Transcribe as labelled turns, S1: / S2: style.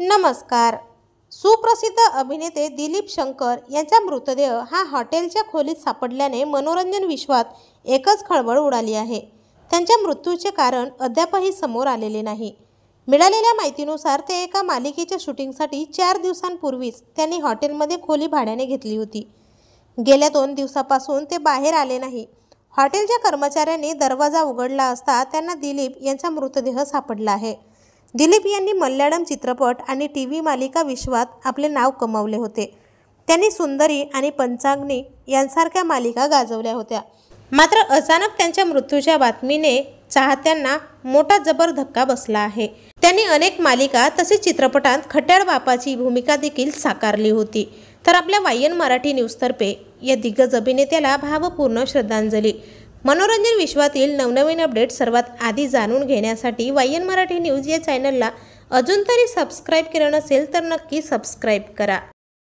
S1: नमस्कार. सुप्रसिद्ध अभिनेते दिलीप शंकर यांचा मृतदेह हा हॉटेलच्या खोलीत सापडल्याने मनोरंजन विश्वात एकच खळबळ उडाली आहे. त्यांच्या मृत्यूचे कारण अद्यापही समोर आलेले नाही. मिळालेल्या माहितीनुसार ते एका मालिकेच्या शूटिंगसाठी 4 दिवसांपूर्वीच त्यांनी हॉटेलमध्ये खोली भाड्याने घेतली होती. गेल्या 2 दिवसापासून ते बाहेर आले नाही. हॉटेलच्या कर्मचाऱ्यांनी दरवाजा उघडला असता त्यांना दिलीप यांचा मृतदेह सापडला आहे. दिलीप यांनी मल्याळम चित्रपट आणि टीव्ही मालिका विश्वात आपले नाव कमावले होते. त्यांनी सुंदरी आणि पंचाग्नी यांसारख्या मालिका गाजवल्या होत्या. मात्र अचानक त्यांच्या मृत्यूच्या बातमीने चाहत्यांना मोठा जबर धक्का बसला आहे. त्यांनी अनेक मालिका तसेच चित्रपटात खट्याळ बापाची भूमिका देखील साकारली होती. तर आपल्या वायन मराठी न्यूजतर्फे या दिग्गज अभिनेत्याला भावपूर्ण श्रद्धांजली. मनोरंजन विश्वातील नवनवीन अपडेट सर्वात आधी जाणून घेण्यासाठी वायन मराठी न्यूज या चॅनलला अजून तरी सबस्क्राईब केलं नसेल तर नक्की सबस्क्राईब करा.